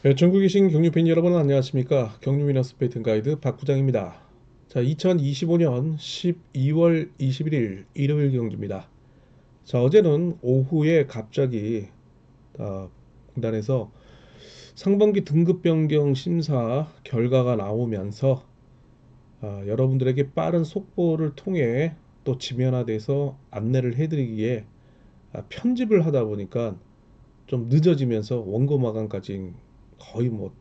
네, 전국에 계신 경유팬 여러분 안녕하십니까? 경유미너스 베이튼 가이드 박 부장입니다. 자, 2025년 12월 21일 일요일 경주입니다. 자, 어제는 오후에 갑자기 공단에서 상반기 등급 변경 심사 결과가 나오면서 여러분들에게 빠른 속보를 통해 또 지면화돼서 안내를 해드리기에 편집을 하다 보니까 좀 늦어지면서 원고 마감까지 거의 뭐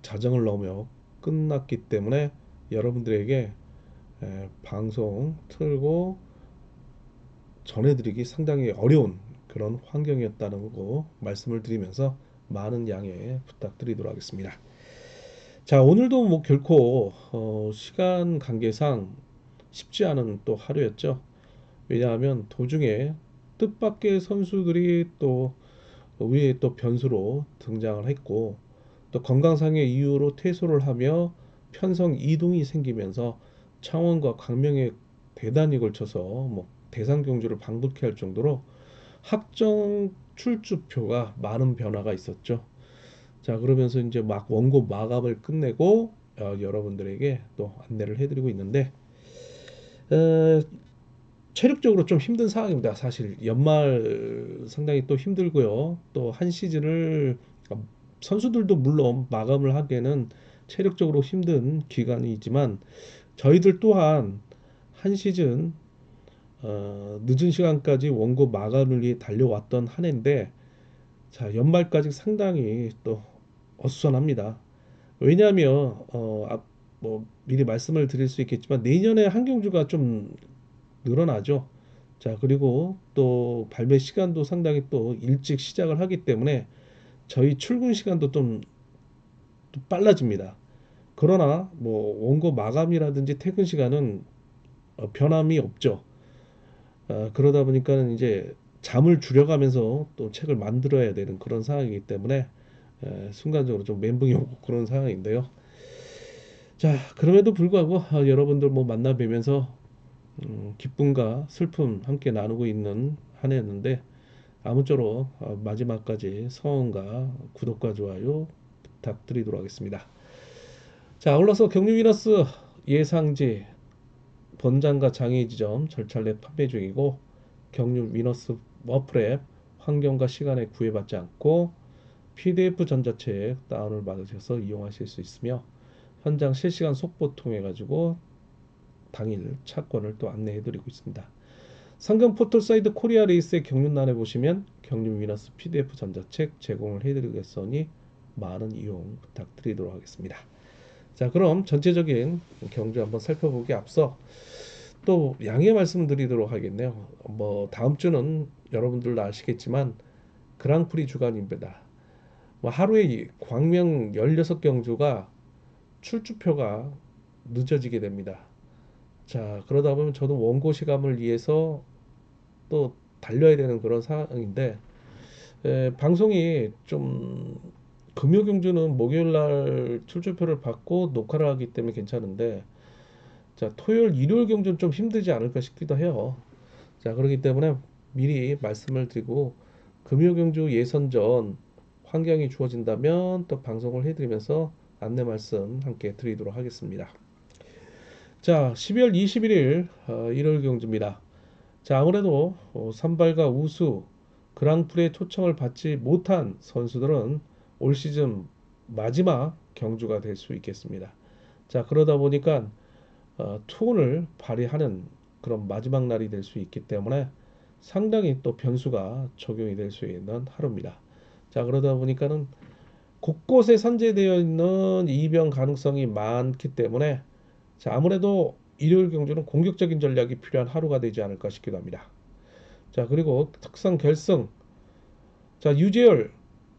자정을 넘어 끝났기 때문에 여러분들에게 방송 틀고 전해드리기 상당히 어려운 그런 환경이었다는 거 말씀을 드리면서 많은 양해 부탁드리도록 하겠습니다. 자, 오늘도 뭐 결코 시간 관계상 쉽지 않은 또 하루였죠. 왜냐하면 도중에 뜻밖의 선수들이 또 위에 또 변수로 등장을 했고, 또 건강상의 이유로 퇴소를 하며 편성 이동이 생기면서 창원과 광명에 대단히 걸쳐서 뭐 대상 경주를 방북해 할 정도로 확정 출주표가 많은 변화가 있었죠. 자, 그러면서 이제 막 원고 마감을 끝내고 여러분들에게 또 안내를 해드리고 있는데, 어, 체력적으로 좀 힘든 상황입니다. 사실 연말 상당히 또 힘들고요. 또 한 시즌을 선수들도 물론 마감을 하기에는 체력적으로 힘든 기간이지만 저희들 또한 한 시즌 늦은 시간까지 원고 마감을 위해 달려왔던 한 해인데, 자, 연말까지 상당히 또 어수선합니다. 왜냐하면 뭐 미리 말씀을 드릴 수 있겠지만 내년에 한경주가 좀 늘어나죠. 자, 그리고 또 발매 시간도 상당히 또 일찍 시작을 하기 때문에 저희 출근 시간도 좀 빨라집니다. 그러나 뭐 원고 마감이라든지 퇴근 시간은 변함이 없죠. 그러다 보니까는 이제 잠을 줄여가면서 또 책을 만들어야 되는 그런 상황이기 때문에 순간적으로 좀 멘붕이 오고 그런 상황인데요. 자, 그럼에도 불구하고 여러분들 뭐 만나 뵈면서 기쁨과 슬픔 함께 나누고 있는 한 해였는데, 아무쪼록 마지막까지 성원과 구독과 좋아요 부탁드리도록 하겠습니다. 자, 아울러서 경유 위너스 예상지 번장과 장애 지점 절찬 내 판매 중이고, 경유 위너스 워프랩 환경과 시간에 구애받지 않고 PDF 전자책 다운을 받으셔서 이용하실 수 있으며, 현장 실시간 속보 통해 가지고 당일 차권을 또 안내해 드리고 있습니다. 상금 포털사이트 코리아 레이스의 경륜란에 보시면 경륜 위너스 PDF 전자책 제공을 해드리겠으니 많은 이용 부탁드리도록 하겠습니다. 자, 그럼 전체적인 경주 한번 살펴보기 앞서 또 양해 말씀드리도록 하겠네요. 뭐 다음 주는 여러분들도 아시겠지만 그랑프리 주간입니다. 뭐 하루에 광명 16경주가 출주표가 늦어지게 됩니다. 자, 그러다 보면 저도 원고 시감을 위해서 또 달려야 되는 그런 상황인데, 방송이 좀 금요 경주는 목요일 날 출조표를 받고 녹화를 하기 때문에 괜찮은데, 자, 토요일 일요일 경주는 좀 힘들지 않을까 싶기도 해요. 자, 그렇기 때문에 미리 말씀을 드리고 금요 경주 예선전 환경이 주어진다면 또 방송을 해드리면서 안내 말씀 함께 드리도록 하겠습니다. 자, 12월 21일 일요일 경주입니다. 자, 아무래도 선발과 우수 그랑프리의 초청을 받지 못한 선수들은 올 시즌 마지막 경주가 될 수 있겠습니다. 자, 그러다 보니까 투혼을 발휘하는 그런 마지막 날이 될 수 있기 때문에 상당히 또 변수가 적용이 될 수 있는 하루입니다. 자, 그러다 보니까는 곳곳에 산재되어 있는 이변 가능성이 많기 때문에, 자, 아무래도 일요일 경주는 공격적인 전략이 필요한 하루가 되지 않을까 싶기도 합니다. 자, 그리고 특선 결승. 자, 유재열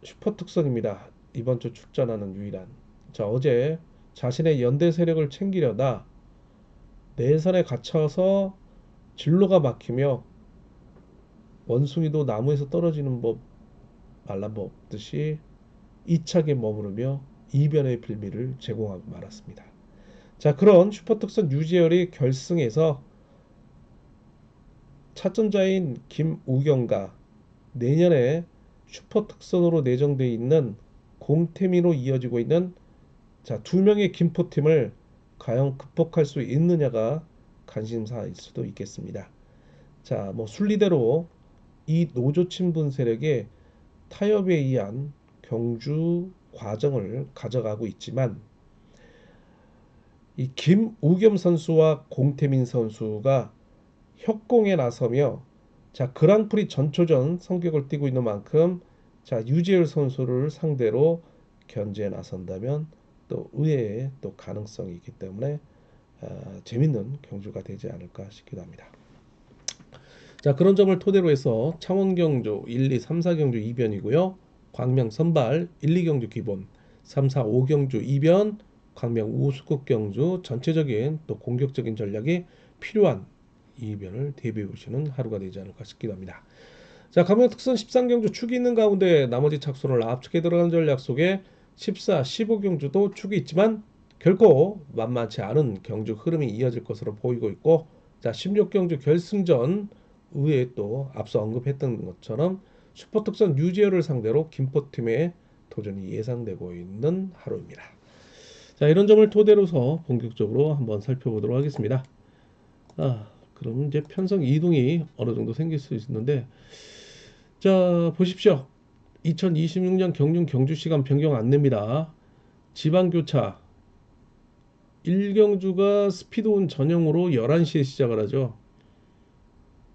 슈퍼 특선입니다. 이번 주 출전하는 유일한. 자, 어제 자신의 연대 세력을 챙기려다 내선에 갇혀서 진로가 막히며 원숭이도 나무에서 떨어지는 법 말라먹듯이 이차게 머무르며 이변의 빌미를 제공하고 말았습니다. 자, 그런 슈퍼 특선 유재열이 결승에서 차점자인 김우경과 내년에 슈퍼 특선으로 내정돼 있는 공태민으로 이어지고 있는 자, 두 명의 김포팀을 과연 극복할 수 있느냐가 관심사일 수도 있겠습니다. 자, 뭐 순리대로 이 노조 친분 세력의 타협에 의한 경주 과정을 가져가고 있지만 이 김우겸 선수와 공태민 선수가 협공에 나서며 자, 그랑프리 전초전 성격을 띠고 있는 만큼 자, 유재열 선수를 상대로 견제에 나선다면 또 의외의 또 가능성이 있기 때문에 재밌는 경주가 되지 않을까 싶기도 합니다. 자, 그런 점을 토대로 해서 창원 경주 1, 2, 3, 4 경주 2변이고요. 광명 선발 1, 2경주 기본, 3, 4, 5경주 2변, 광명 우수국 경주 전체적인 또 공격적인 전략이 필요한 2변을 대비해 보시는 하루가 되지 않을까 싶기도 합니다. 자, 광명 특선 13경주 축이 있는 가운데 나머지 착수를 압축해 들어가는 전략 속에 14, 15경주도 축이 있지만 결코 만만치 않은 경주 흐름이 이어질 것으로 보이고 있고, 자, 16경주 결승전 의외에 또 앞서 언급했던 것처럼 슈퍼특선 유지열을 상대로 김포팀의 도전이 예상되고 있는 하루입니다. 자, 이런 점을 토대로서 본격적으로 한번 살펴보도록 하겠습니다. 그럼 이제 편성 이동이 어느 정도 생길 수 있는데, 자, 보십시오. 2026년 경륜 경주 시간 변경 안내입니다. 지방교차 1경주가 스피드온 전용으로 11시에 시작을 하죠.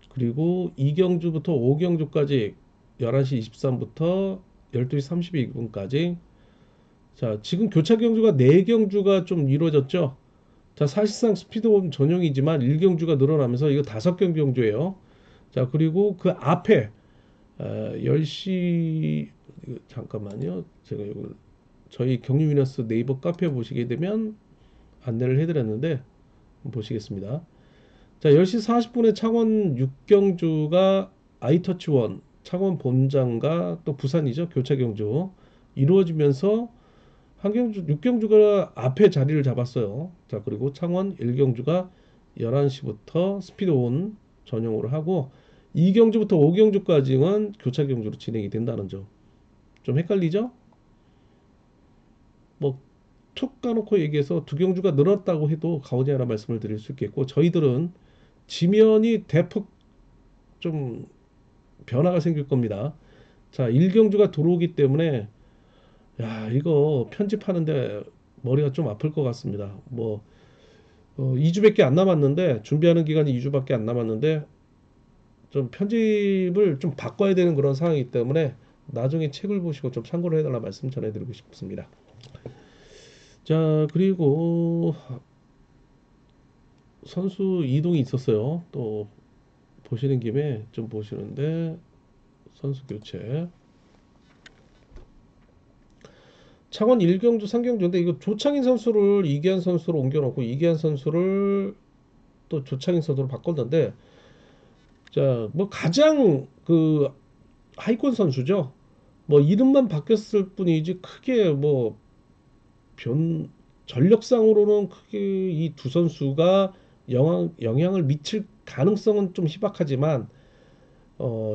그리고 2경주부터 5경주까지 11시 23분부터 12시 32분까지. 자, 지금 교차 경주가 4경주가 좀 이루어졌죠. 자, 사실상 스피드온 전용이지만 1경주가 늘어나면서 이거 5경주 경주예요. 자, 그리고 그 앞에 10시 잠깐만요. 제가 이걸 저희 경유위너스 네이버 카페 보시게 되면 안내를 해드렸는데 보시겠습니다. 자, 10시 40분에 창원 6경주가 아이터치원 창원 본장과 또 부산이죠. 교차 경주 이루어지면서 한경주 6경주가 앞에 자리를 잡았어요. 자, 그리고 창원 1경주가 11시부터 스피드온 전용으로 하고 2경주부터 5경주까지는 교차 경주로 진행이 된다는 점. 좀 헷갈리죠? 뭐 툭 까놓고 얘기해서 두 경주가 늘었다고 해도 과오지 않아 말씀을 드릴 수 있겠고, 저희들은 지면이 대폭 좀 변화가 생길 겁니다. 자, 1경주가 들어오기 때문에 야, 이거 편집하는데 머리가 좀 아플 것 같습니다. 뭐 2주밖에 안 남았는데, 준비하는 기간이 2주밖에 안 남았는데 좀 편집을 좀 바꿔야 되는 그런 상황이기 때문에 나중에 책을 보시고 좀 참고를 해달라 말씀 전해드리고 싶습니다. 자, 그리고 선수 이동이 있었어요. 또 보시는 김에 좀 보시는데, 선수 교체 창원 1경주 3경주인데 이거 조창인 선수를 이기한 선수로 옮겨놓고 이기한 선수를 또 조창인 선수로 바꿨는데, 자, 뭐 가장 그 하위권 선수죠. 뭐 이름만 바뀌었을 뿐이지 크게 뭐 변 전력상으로는 크게 이 두 선수가 영향을 미칠 가능성은 좀 희박하지만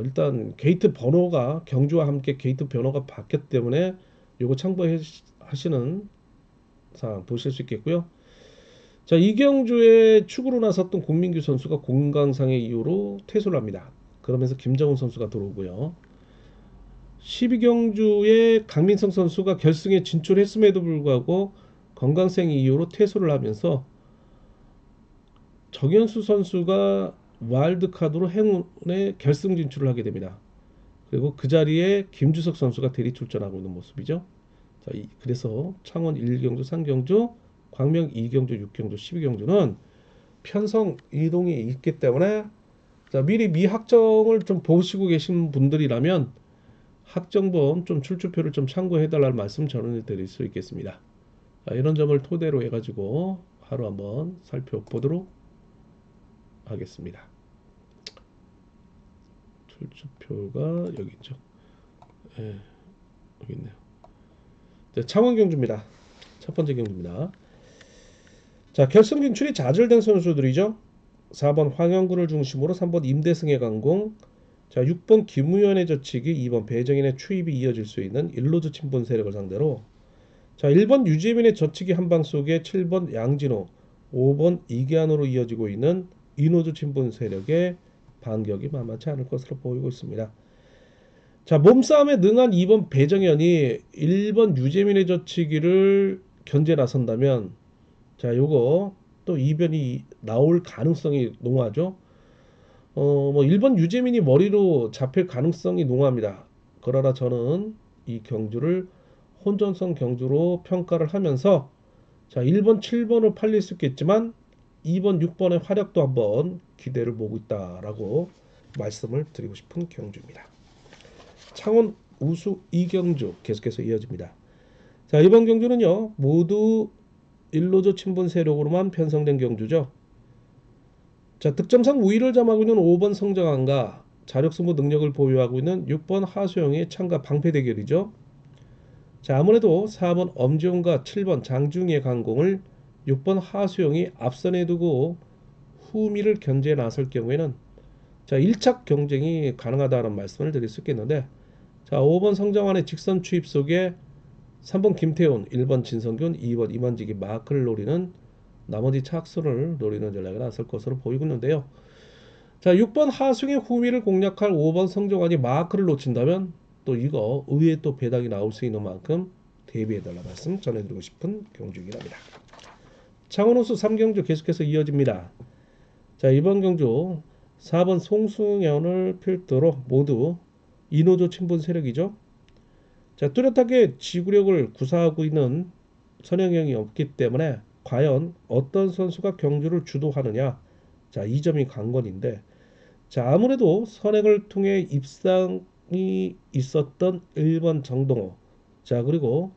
일단 게이트 번호가 경주와 함께 게이트 번호가 바뀌었기 때문에 요거 참고하시는 사항 보실 수 있겠고요. 자, 이경주에 축으로 나섰던 공민규 선수가 건강상의 이유로 퇴소를 합니다. 그러면서 김정훈 선수가 들어오고요. 12경주에 강민성 선수가 결승에 진출했음에도 불구하고 건강상 이유로 퇴소를 하면서 정현수 선수가 와일드카드로 행운의 결승 진출을 하게 됩니다. 그리고 그 자리에 김주석 선수가 대리 출전하고 있는 모습이죠. 자, 그래서 창원 1경주, 3경주, 광명 2경주, 6경주, 12경주는 편성 이동이 있기 때문에 자, 미리 미확정을 좀 보시고 계신 분들이라면 확정본 좀 출주표를 좀 참고해 달라는 말씀 전해드릴 수 있겠습니다. 자, 이런 점을 토대로 해가지고 하루 한번 살펴보도록 하겠습니다. 출주표가 여기 있죠. 예, 여기 있네요. 네, 창원 경주입니다. 첫 번째 경주입니다. 자, 결승 진출이 좌절된 선수들이죠. 4번 황영군을 중심으로 3번 임대승의 강공, 자, 6번 김우현의 저치기, 2번 배정인의 추입이 이어질 수 있는 일로드 친분 세력을 상대로 자, 1번 유재민의 저치기 한방 속에 7번 양진호, 5번 이계한으로 이어지고 있는 이노조 친분 세력의 반격이 만만치 않을 것으로 보이고 있습니다. 자, 몸싸움에 능한 2번 배정현이 1번 유재민의 저치기를 견제 나선다면 자, 요거 또 이변이 나올 가능성이 농후하죠. 뭐 1번 유재민이 머리로 잡힐 가능성이 농후합니다. 그러나 저는 이 경주를 혼전성 경주로 평가를 하면서 자, 1번, 7번을 팔릴 수 있겠지만 2번, 6번의 활약도 한번 기대를 모으고 있다라고 말씀을 드리고 싶은 경주입니다. 창원 우수 이경주 계속해서 이어집니다. 자, 이번 경주는요 모두 일로조 친분 세력으로만 편성된 경주죠. 자, 득점상 우위를 점하고 있는 5번 성정환과 자력승부 능력을 보유하고 있는 6번 하수영의 창과 방패 대결이죠. 자, 아무래도 4번 엄지용과 7번 장중희의 강공을 6번 하수영이 앞선에 두고 후미를 견제해 나설 경우에는 자, 1착 경쟁이 가능하다는 말씀을 드릴 수 있겠는데 자, 5번 성정환의 직선 추입 속에 3번 김태훈, 1번 진성균, 2번 임원직이 마크를 노리는 나머지 착수를 노리는 전략에 나설 것으로 보이고 있는데요. 자, 6번 하승의 후미를 공략할 5번 성정환이 마크를 놓친다면 또 이거 의외에 또 배당이 나올 수 있는 만큼 대비해달라 말씀 전해드리고 싶은 경주이긴 합니다. 창원호수 3경주 계속해서 이어집니다. 자, 이번 경주 4번 송승현을 필두로 모두 이노조 친분 세력이죠. 자, 뚜렷하게 지구력을 구사하고 있는 선행형이 없기 때문에 과연 어떤 선수가 경주를 주도하느냐. 자, 이 점이 관건인데 자, 아무래도 선행을 통해 입상이 있었던 1번 정동호, 자, 그리고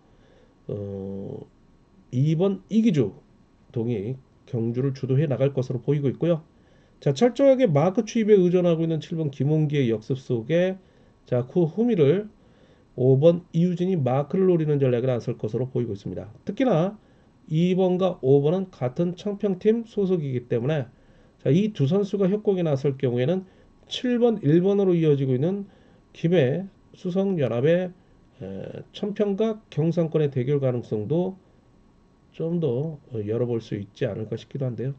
2번 이기주 동이 경주를 주도해 나갈 것으로 보이고 있고요. 자, 철저하게 마크 추입에 의존하고 있는 7번 김홍기의 역습 속에 자, 그 후미를 5번 이유진이 마크를 노리는 전략을 나설 것으로 보이고 있습니다. 특히나 2번과 5번은 같은 청평팀 소속이기 때문에 이 두 선수가 협곡에 나설 경우에는 7번, 1번으로 이어지고 있는 김해 수성연합의 청평과 경상권의 대결 가능성도 좀 더 열어볼 수 있지 않을까 싶기도 한데요.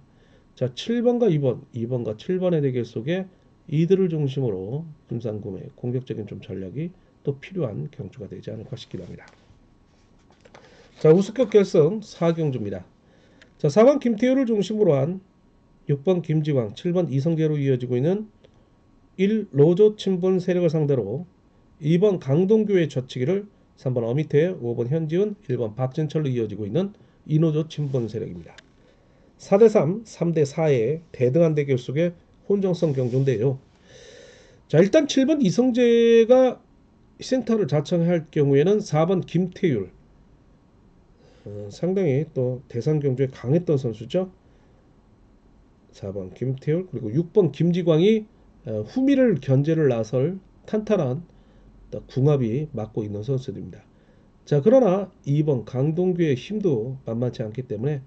자, 7번과 2번, 2번과 7번의 대결 속에 이들을 중심으로 분산구매 공격적인 좀 전략이 또 필요한 경주가 되지 않을까 싶기도 합니다. 자, 우승급 결승 4경주입니다. 자, 4번 김태효를 중심으로 한 6번 김지광, 7번 이성재로 이어지고 있는 1로조 친분 세력을 상대로 2번 강동규의 젖히기를 3번 어미태, 5번 현지훈, 1번 박진철로 이어지고 있는 이노조 친분 세력입니다. 4대3, 3대4의 대등한 대결 속에 혼정성 경주인데요. 자, 일단 7번 이성재가 센터를 자청할 경우에는 4번 김태율 상당히 또 대상 경주에 강했던 선수죠. 4번 김태율 그리고 6번 김지광이 후미를 견제를 나설 탄탄한 궁합이 맞고 있는 선수들입니다. 자, 그러나 2번 강동규의 힘도 만만치 않기 때문에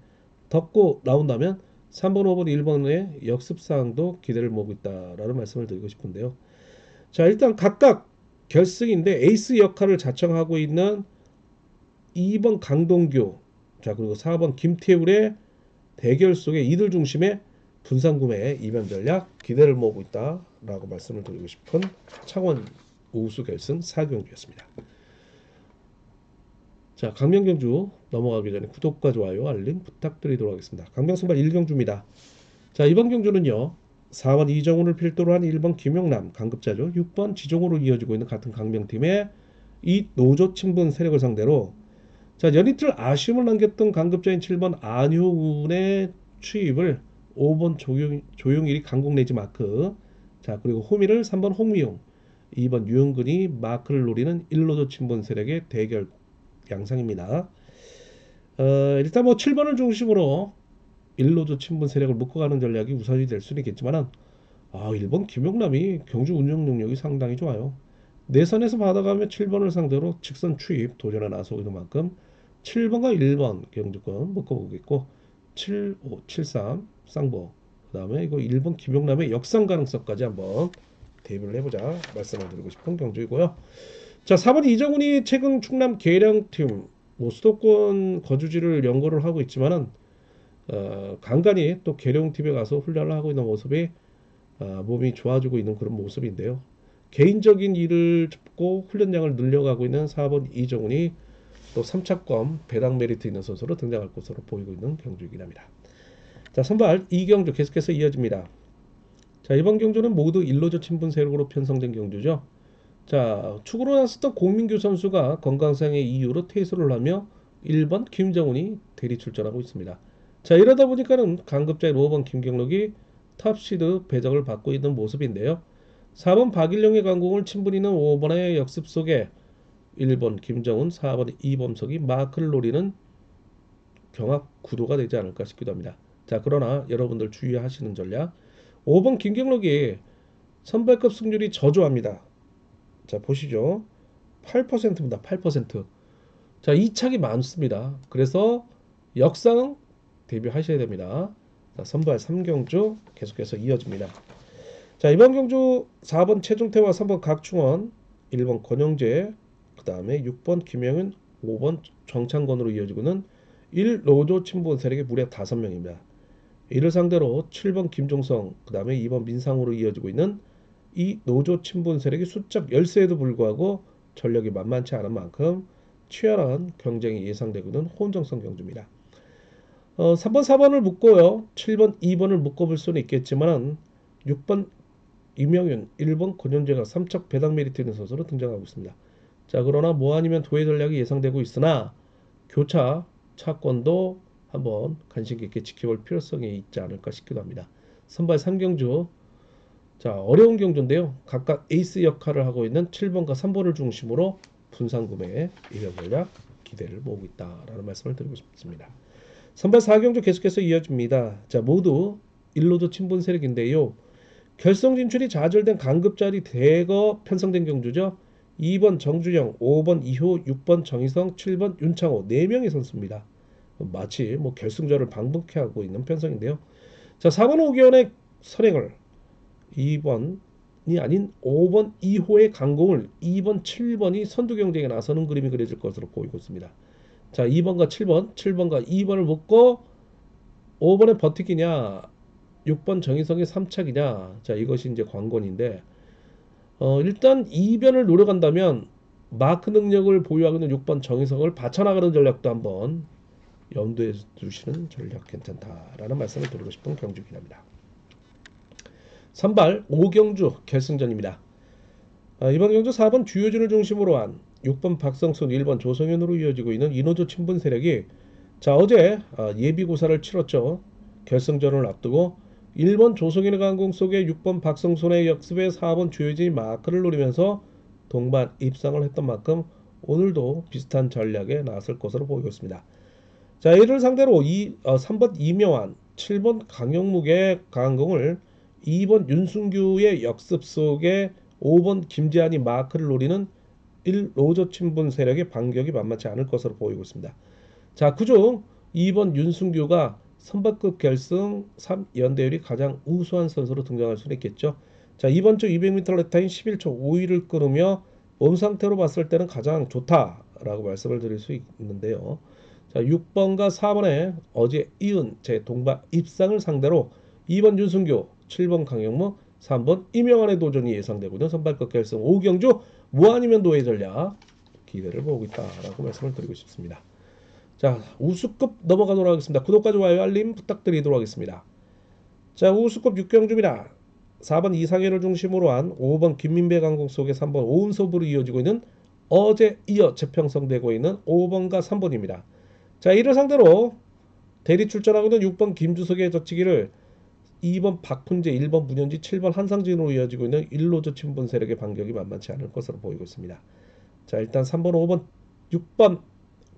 덮고 나온다면 3번, 5번, 1번의 역습사항도 기대를 모으고 있다라는 말씀을 드리고 싶은데요. 자, 일단 각각 결승인데 에이스 역할을 자청하고 있는 2번 강동규, 자, 그리고 4번 김태울의 대결 속에 이들 중심의 분산구매 이변 전략 기대를 모으고 있다라고 말씀을 드리고 싶은 창원 우수 결승 4경주였습니다. 자, 강명경주 넘어가기 전에 구독과 좋아요 알림 부탁드리도록 하겠습니다. 강명선발 1경주입니다. 자, 이번 경주는요 4번 이정훈을 필두로 한 1번 김용남 강급자죠. 6번 지종으로 이어지고 있는 같은 강명팀의 이 노조 친분 세력을 상대로 자, 연이틀 아쉬움을 남겼던 강급자인 7번 안효운의 추입을 5번 조용일이 강공 내지 마크, 자, 그리고 호미를 3번 홍미용, 2번 유영근이 마크를 노리는 1로조 친분 세력의 대결 양상입니다. 일단 뭐 7번을 중심으로 1로조 친분 세력을 묶어가는 전략이 우선이 될 수는 있겠지만은 1번 김용남이 경주 운영 능력이 상당히 좋아요. 내선에서 받아가며 7번을 상대로 직선 추입 도전에 나서고 있는 만큼 7번과 1번 경주권 묶어보겠고 7, 5, 7, 3 쌍보 그 다음에 이거 1번 김용남의 역상 가능성까지 한번 대비를 해보자 말씀을 드리고 싶은 경주이고요. 자, 4번 이정훈이 최근 충남 계량팀 수도권 거주지를 연고를 하고 있지만은 간간히 또 계룡팀에 가서 훈련을 하고 있는 모습이 몸이 좋아지고 있는 그런 모습인데요. 개인적인 일을 접고 훈련량을 늘려가고 있는 4번 이정훈이 또 3차권 배당 메리트 있는 선수로 등장할 것으로 보이고 있는 경주이긴 합니다. 자, 선발 이경주 계속해서 이어집니다. 자, 이번 경주는 모두 일로조 친분 세력으로 편성된 경주죠. 자, 축구로 나섰던 공민규 선수가 건강상의 이유로 퇴소를 하며 1번 김정훈이 대리 출전하고 있습니다. 자, 이러다 보니까는 강급자인 5번 김경록이 탑시드 배정을 받고 있는 모습인데요. 4번 박일령의 강공을 친분있는 5번의 역습 속에 1번 김정훈, 4번 이범석이 마크를 노리는 경합 구도가 되지 않을까 싶기도 합니다. 자, 그러나 여러분들 주의하시는 전략, 5번 김경록이 선발급 승률이 저조합니다. 자, 보시죠. 8%입니다. 8%. 자, 이착이 많습니다. 그래서 역상 대비하셔야 됩니다. 자, 선발 3경주 계속해서 이어집니다. 자, 이번 경주 4번 최종태와 3번 각충원, 1번 권영재, 그 다음에 6번 김영은, 5번 정창건으로 이어지고는 1로조 친분 세력이 무려 5명입니다. 이를 상대로 7번 김종성, 그 다음에 2번 민상으로 이어지고 있는 이 노조 친분 세력이 숫자 열세에도 불구하고 전력이 만만치 않은 만큼 치열한 경쟁이 예상되고는 혼정성 경주입니다. 3번 4번을 묶고요. 7번 2번을 묶어볼 수는 있겠지만 6번 이명윤, 1번 권현재가 3척 배당 메리트 있는 선수로 등장하고 있습니다. 자, 그러나 뭐 아니면 도의 전략이 예상되고 있으나 교차 차권도 한번 관심 깊게 지켜볼 필요성이 있지 않을까 싶기도 합니다. 선발 3경주, 자, 어려운 경주인데요. 각각 에이스 역할을 하고 있는 7번과 3번을 중심으로 분산 구매에 이변 전략 기대를 모으고 있다라는 말씀을 드리고 싶습니다. 선발 4경주 계속해서 이어집니다. 자, 모두 1로조 친분 세력인데요. 결성 진출이 좌절된 강급자리 대거 편성된 경주죠. 2번 정주영, 5번 이효, 6번 정희성, 7번 윤창호 4명의 선수입니다. 마치 뭐 결승전을 방북해 하고 있는 편성인데요. 자, 4번 5개월의 선행을 2번이 아닌 5번 2호의 강공을 2번 7번이 선두 경쟁에 나서는 그림이 그려질 것으로 보이고 있습니다. 자, 2번과 7번, 7번과 2번을 묶고 5번에 버티기냐, 6번 정희성의 3착이냐. 자, 이것이 이제 관건인데 일단 2변을 노려간다면 마크 능력을 보유하고 있는 6번 정희성을 받쳐나가는 전략도 한번 염두에 두시는 전략 괜찮다라는 말씀을 드리고 싶은 경주긴 합니다. 선발 5경주 결승전입니다. 이번 경주 4번 주효진을 중심으로 한 6번 박성순, 1번 조성현으로 이어지고 있는 이노조 친분 세력이 자, 어제 예비고사를 치렀죠. 결승전을 앞두고 1번 조성현의 강공 속에 6번 박성순의 역습에 4번 주효진이 마크를 노리면서 동반 입상을 했던 만큼 오늘도 비슷한 전략에 나설 것으로 보이고 있습니다. 자, 이를 상대로 3번 이명환, 7번 강영묵의 강공을 2번 윤순규의 역습 속에 5번 김재한이 마크를 노리는 1로조 친분 세력의 반격이 만만치 않을 것으로 보이고 있습니다. 자, 그중 2번 윤순규가 선발급 결승 3연대율이 가장 우수한 선수로 등장할 수는 있겠죠. 자, 이번 주 200m 레타인 11초 5위를 끊으며 몸 상태로 봤을 때는 가장 좋다라고 말씀을 드릴 수 있는데요. 자, 6번과 4번에 어제 이은 제 동반 입상을 상대로 2번 윤순규, 7번 강영무, 3번 이명환의 도전이 예상되고는 선발급 결승 5경주 뭐 아니면 노예 전략 기대를 보고 있다라고 말씀을 드리고 싶습니다. 자, 우수급 넘어가도록 하겠습니다. 구독과 좋아요 알림 부탁드리도록 하겠습니다. 자, 우수급 6경주입니다. 4번 이상현을 중심으로 한 5번 김민배 강공 속에 3번 오은섭으로 이어지고 있는 어제 이어 재평성되고 있는 5번과 3번입니다. 자, 이를 상대로 대리 출전하고 있는 6번 김주석의 젖히기를 2번 박훈재, 1번 문현지, 7번 한상진으로 이어지고 있는 1로조 친분 세력의 반격이 만만치 않을 것으로 보이고 있습니다. 자, 일단 3번, 5번, 6번,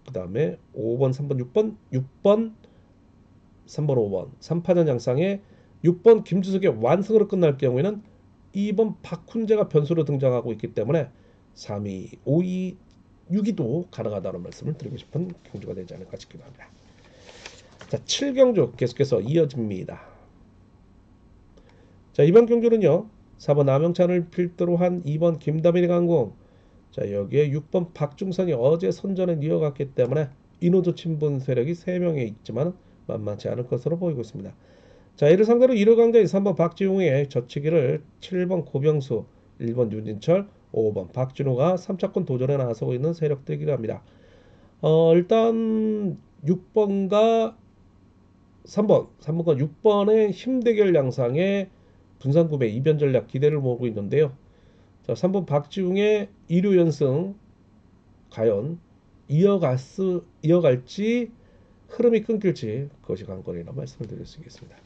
그 다음에 5번, 3번, 6번, 6번, 3번, 5번 3파전 양상에 6번 김주석의 완승으로 끝날 경우에는 2번 박훈재가 변수로 등장하고 있기 때문에 3위, 5위, 6위도 가능하다는 말씀을 드리고 싶은 경주가 되지 않을까 싶기도 합니다. 자, 7경주 계속해서 이어집니다. 자, 이번 경주는요. 4번 남영찬을 필두로 한 2번 김다민이 강공. 자, 여기에 6번 박중선이 어제 선전을 이어갔기 때문에 이노조 친분 세력이 3명에 있지만 만만치 않을 것으로 보이고 있습니다. 자, 이를 상대로 1호 강자인 3번 박지웅의 젖히기를 7번 고병수, 1번 윤진철, 5번 박진호가 3차권 도전에 나서고 있는 세력들이기도 합니다. 일단 6번과 3번과 6번의 힘대결 양상의 분산구매 이변 전략 기대를 모으고 있는데요. 자, 3번 박지웅의 2루 연승 과연 이어갈지 흐름이 끊길지 그것이 관건이라 말씀을 드릴 수 있겠습니다.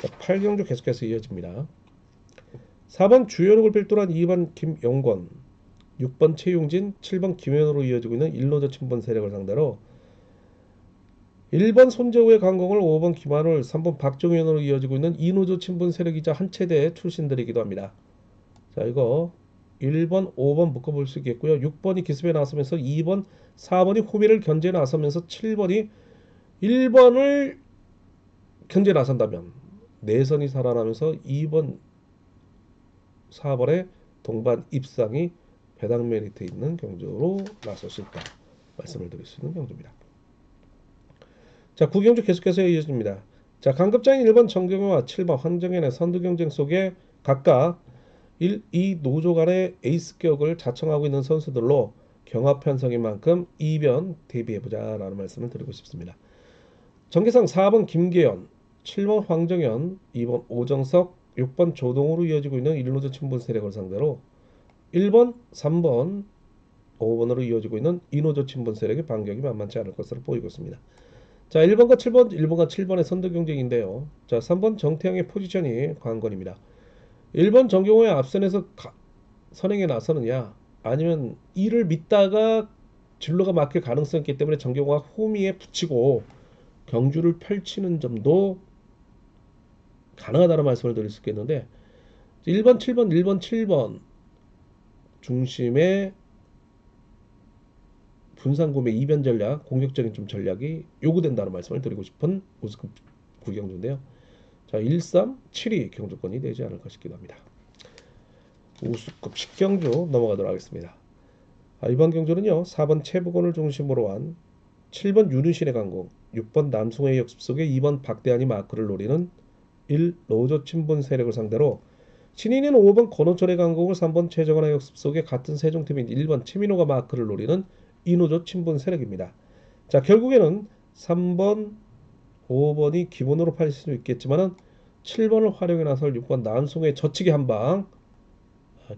자, 8경주 계속해서 이어집니다. 4번 주현욱을 필두로 한 2번 김용권, 6번 최용진, 7번 김현우로 이어지고 있는 일로저 친분 세력을 상대로 1번 손재우의 강공을 5번 김한울, 3번 박종현으로 이어지고 있는 이노조 친분 세력이자 한 체대의 출신들이기도 합니다. 자, 이거 1번, 5번 묶어볼 수 있겠고요. 6번이 기습에 나서면서 2번, 4번이 호미를 견제에 나서면서 7번이 1번을 견제에 나선다면 내선이 살아나면서 2번, 4번의 동반 입상이 배당 메리트 있는 경주로 나설 수 있다. 말씀을 드릴 수 있는 경주입니다. 자, 9경주 계속해서 이어집니다. 자, 강급장인 1번 정경호와 7번 황정현의 선두 경쟁 속에 각각 1, 2 노조 간의 에이스격을 자청하고 있는 선수들로 경합 편성인 만큼 이변 대비해보자 라는 말씀을 드리고 싶습니다. 전개상 4번 김계연, 7번 황정현, 2번 오정석, 6번 조동우로 이어지고 있는 일노조 친분 세력을 상대로 1번, 3번, 5번으로 이어지고 있는 이노조 친분 세력의 반격이 만만치 않을 것으로 보이고 있습니다. 자, 1번과 7번의 선두 경쟁인데요. 자, 3번 정태영의 포지션이 관건입니다. 1번 정경호의 앞선에서 선행에 나서느냐 아니면 이를 믿다가 진로가 막힐 가능성이 있기 때문에 정경호가 호미에 붙이고 경주를 펼치는 점도 가능하다는 말씀을 드릴 수 있겠는데 1번, 7번 중심의 분산구매 이변 전략, 공격적인 좀 전략이 요구된다는 말씀을 드리고 싶은 우스급 구경주인데요. 자, 1, 3, 7이 경주권이 되지 않을까 싶기도 합니다. 우수급 10경주 넘어가도록 하겠습니다. 이번 경주는요. 4번 최부건을 중심으로 한 7번 윤은신의 강공, 6번 남승호의 역습 속에 2번 박대한이 마크를 노리는 1 노조 친분 세력을 상대로 신인인 5번 권호철의 강공을 3번 최정환의 역습 속에 같은 세종팀인 1번 최민호가 마크를 노리는 이노조 친분 세력입니다. 자, 결국에는 3번, 5번이 기본으로 팔릴 수 있겠지만은 7번을 활용해 나설 6번 남승호의 젖히기 한방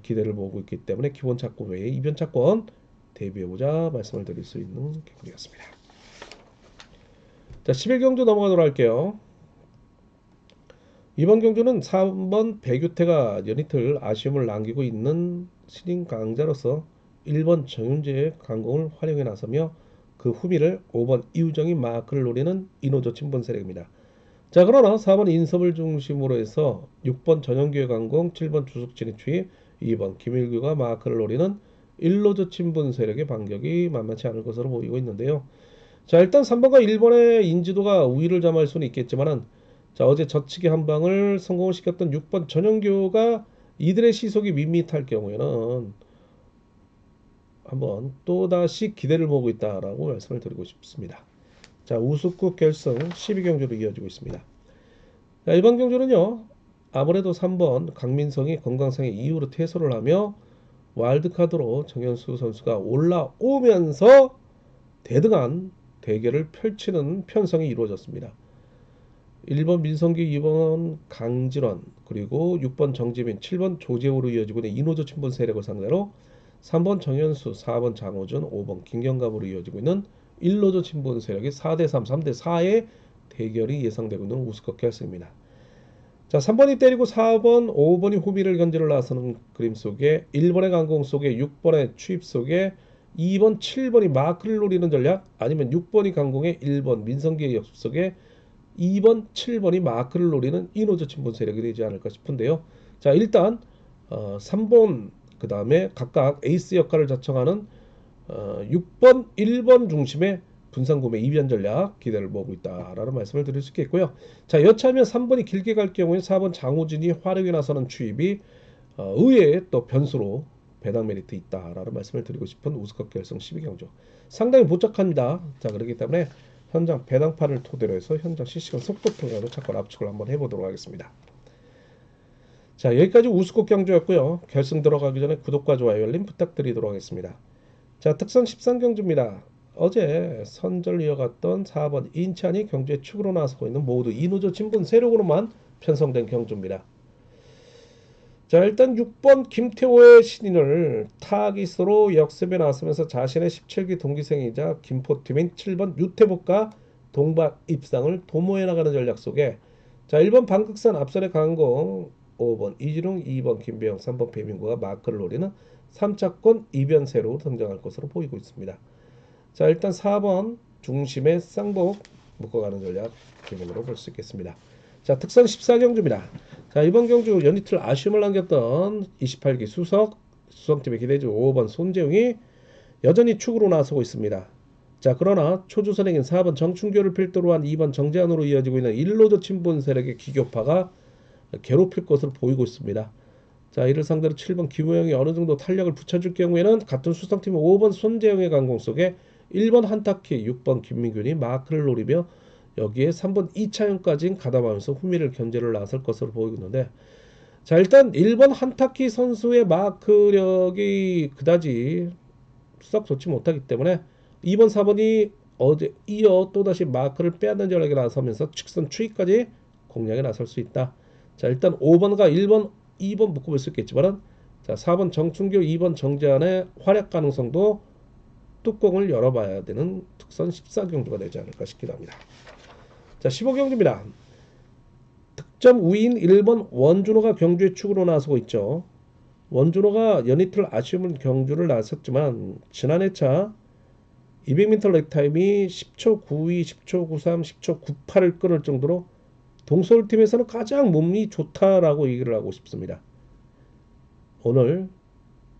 기대를 모으고 있기 때문에 기본 차권 외에 이변 차권 대비해보자 말씀을 드릴 수 있는 경기였습니다. 자, 11경주 넘어가도록 할게요. 이번 경주는 3번 백유태가 연이틀 아쉬움을 남기고 있는 신인 강자로서 1번 정윤재의 강공을 활용해 나서며 그 후미를 5번 이우정이 마크를 노리는 이노조 친분 세력입니다. 자, 그러나 4번 인섭을 중심으로 해서 6번 전영규의 강공, 7번 주석진의 추입, 2번 김일규가 마크를 노리는 1노조 친분 세력의 반격이 만만치 않을 것으로 보이고 있는데요. 자, 일단 3번과 1번의 인지도가 우위를 점할 수는 있겠지만은 자, 어제 젖히기 한 방을 성공을 시켰던 6번 전영규가 이들의 시속이 밋밋할 경우에는 한번 또다시 기대를 모으고 있다라고 말씀을 드리고 싶습니다. 자, 우수급 결승 12경주로 이어지고 있습니다. 자, 이번 경주는요. 아무래도 3번 강민성이 건강상의 이유로 퇴소를 하며 와일드카드로 정현수 선수가 올라오면서 대등한 대결을 펼치는 편성이 이루어졌습니다. 1번 민성기, 2번 강진원, 그리고 6번 정지민, 7번 조재호로 이어지고 있는 이노조 친분 세력을 상대로 3번 정현수, 4번 장호준, 5번 김경갑으로 이어지고 있는 1노조 친분 세력이 4대3, 3대4의 대결이 예상되고 있는 우스컵 결승입니다. 자, 3번이 때리고 4번, 5번이 호미를 견제를 나서는 그림 속에 1번의 강공 속에 6번의 추입 속에 2번, 7번이 마크를 노리는 전략 아니면 6번이 강공에 1번 민성기의 역습 속에 2번, 7번이 마크를 노리는 이노조 친분 세력이 되지 않을까 싶은데요. 자, 일단 3번 그 다음에 각각 에이스 역할을 자청하는 6번, 1번 중심의 분산구매 이변 전략 기대를 모으고 있다라는 말씀을 드릴 수 있겠고요. 자, 여차하면 3번이 길게 갈 경우에 4번 장호진이 활용에 나서는 추입이 의외의 또 변수로 배당 메리트 있다라는 말씀을 드리고 싶은 우스컵 결승 12경주 상당히 복잡합니다. 자, 그렇기 때문에 현장 배당판을 토대로 해서 현장 실시간 속도 평가로 차권 압축을 한번 해보도록 하겠습니다. 자, 여기까지 우스컵 경주였고요. 결승 들어가기 전에 구독과 좋아요 알림 부탁드리도록 하겠습니다. 자, 특선 13경주입니다. 어제 선절 이어갔던 4번 인찬이 경주에 축으로 나서고 있는 모두 이노조 진분 세력으로만 편성된 경주입니다. 자, 일단 6번 김태호의 신인을 타기수로 역습에 나서면서 자신의 17기 동기생이자 김포팀인 7번 유태복과 동반 입상을 도모해 나가는 전략 속에 자, 1번 방극산 앞선의 강공, 5번 이진웅, 2번 김배영, 3번 배민구가 마크를 노리는 3차권 이변세로 등장할 것으로 보이고 있습니다. 자, 일단 4번 중심의 쌍복 묶어가는 전략 기본으로 볼 수 있겠습니다. 자, 특선 14경주입니다. 자, 이번 경주 연이틀 아쉬움을 남겼던 28기 수성팀의 기대주 5번 손재웅이 여전히 축으로 나서고 있습니다. 자, 그러나 초조선행인 4번 정춘교를 필두로 한 2번 정재환으로 이어지고 있는 1로저 친분 세력의 기교파가 괴롭힐 것으로 보이고 있습니다. 자, 이를 상대로 7번 김우영이 어느 정도 탄력을 붙여줄 경우에는 같은 수성팀의 5번 손재영의 강공 속에 1번 한타키, 6번 김민균이 마크를 노리며 여기에 3번 이차영까지 가담하면서 후미를 견제를 나설 것으로 보이고 있는데 자, 일단 1번 한타키 선수의 마크력이 그다지 썩 좋지 못하기 때문에 2번 4번이 어제 이어 또다시 마크를 빼앗는 전략에 나서면서 직선 추이까지 공략에 나설 수 있다. 자, 일단 5번과 1번 2번 묶어볼 수 있겠지만 자, 4번 정춘교 2번 정재환의 활약 가능성도 뚜껑을 열어봐야 되는 특선 14경주가 되지 않을까 싶기도 합니다. 자, 15경주입니다. 득점 우위인 1번 원준호가 경주의 축으로 나서고 있죠. 원준호가 연이틀 아쉬움을 경주를 나섰지만 지난 해차 200m 렉타임이 10초 92, 10초 93, 10초 98을 끊을 정도로 동서울팀에서는 가장 몸이 좋다라고 얘기를 하고 싶습니다. 오늘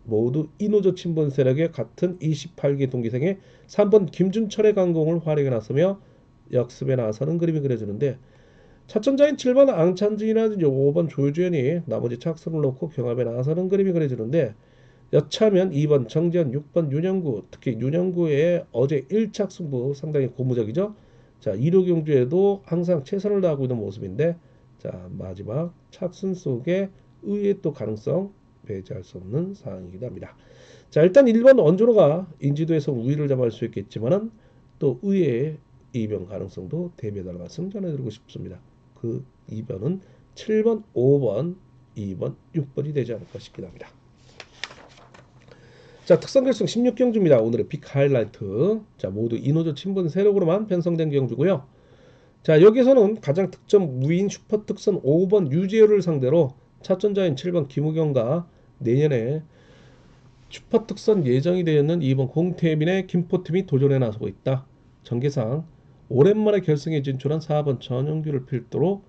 모두 이노조 친분 세력의 같은 28기 동기생의 3번 김준철의 강공을 활용해 나서며 역습에 나서는 그림이 그려지는데 차천자인 7번 앙찬진이라든지 5번 조주현이 나머지 착수를 놓고 경합에 나서는 그림이 그려지는데 여차하면 2번 정재현, 6번 윤영구, 특히 윤영구의 어제 1착 승부 상당히 고무적이죠. 자, 1호 경주에도 항상 최선을 다하고 있는 모습인데 자, 마지막 착순 속에 의외의 또 가능성 배제할 수 없는 상황이기도 합니다. 자, 일단 1번 원준호가 인지도에서 우위를 점할 수 있겠지만은 또 의외의 이변 가능성도 대비해달라 말씀 전해드리고 싶습니다. 그 이변은 7번, 5번, 2번, 6번이 되지 않을까 싶기도 합니다. 자, 특선 결승 16경주입니다. 오늘의 빅 하이라이트. 자, 모두 이노조 친분 세력으로만 편성된 경주고요. 자, 여기서는 가장 득점 무인 슈퍼 특선 5번 유재열을 상대로 차전자인 7번 김우경과 내년에 슈퍼 특선 예정이 되어 있는 2번 공태민의 김포팀이 도전에 나서고 있다. 전개상 오랜만에 결승에 진출한 4번 전영규를 필두로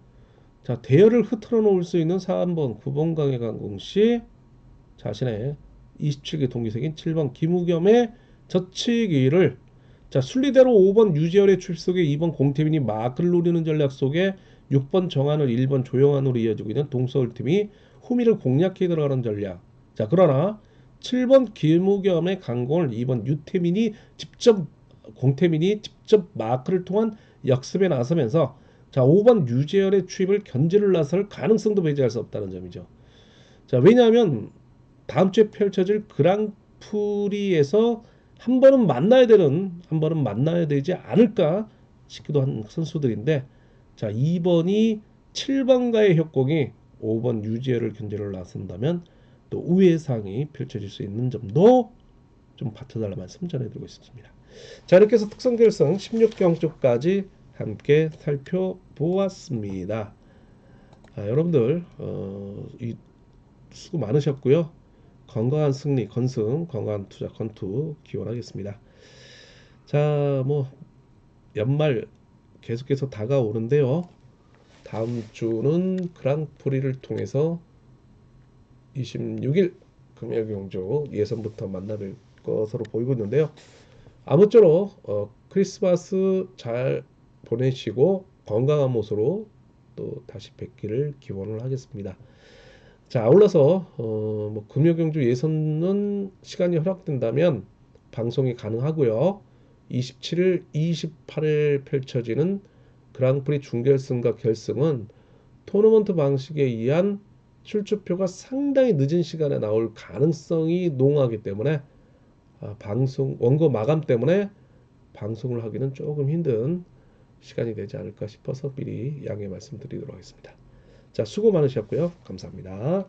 자, 대열을 흐트러 놓을 수 있는 3번 구봉강의 강공시 자신의 27기 동기생인 7번 김우겸의 젖히기를 자, 순리대로 5번 유재열의 출석에 2번 공태민이 마크를 노리는 전략 속에 6번 정한을 1번 조영환으로 이어지고 있는 동서울팀이 후미를 공략해 들어가는 전략. 자, 그러나 7번 김우겸의 강공을 2번 공태민이 직접 마크를 통한 역습에 나서면서 자, 5번 유재열의 추입을 견제를 나설 가능성도 배제할 수 없다는 점이죠. 자, 왜냐하면 다음 주에 펼쳐질 그랑프리에서 한 번은 만나야 되지 않을까 싶기도 한 선수들인데 자, 2번이 7번과의 협공이 5번 유지열을 견제를 나선다면 또 우회의 상이 펼쳐질 수 있는 점도 좀 받쳐달라 말씀 전해드리고 있습니다. 자, 이렇게 해서 특선 결승 16경주까지 함께 살펴보았습니다. 여러분들 수고 많으셨고요. 건강한 승리, 건승, 건강한 투자, 건투 기원하겠습니다. 자, 뭐 연말 계속해서 다가오는데요. 다음 주는 그랑프리를 통해서 26일 금요경주 예선부터 만나뵐 것으로 보이고 있는데요. 아무쪼록 크리스마스 잘 보내시고 건강한 모습으로 또 다시 뵙기를 기원을 하겠습니다. 자, 아울러서 뭐 금요경주 예선은 시간이 허락된다면 방송이 가능하고요. 27일, 28일 펼쳐지는 그랑프리 준결승과 결승은 토너먼트 방식에 의한 출처표가 상당히 늦은 시간에 나올 가능성이 농후하기 때문에 방송 원고 마감 때문에 방송을 하기는 조금 힘든 시간이 되지 않을까 싶어서 미리 양해 말씀드리도록 하겠습니다. 자, 수고 많으셨고요. 감사합니다.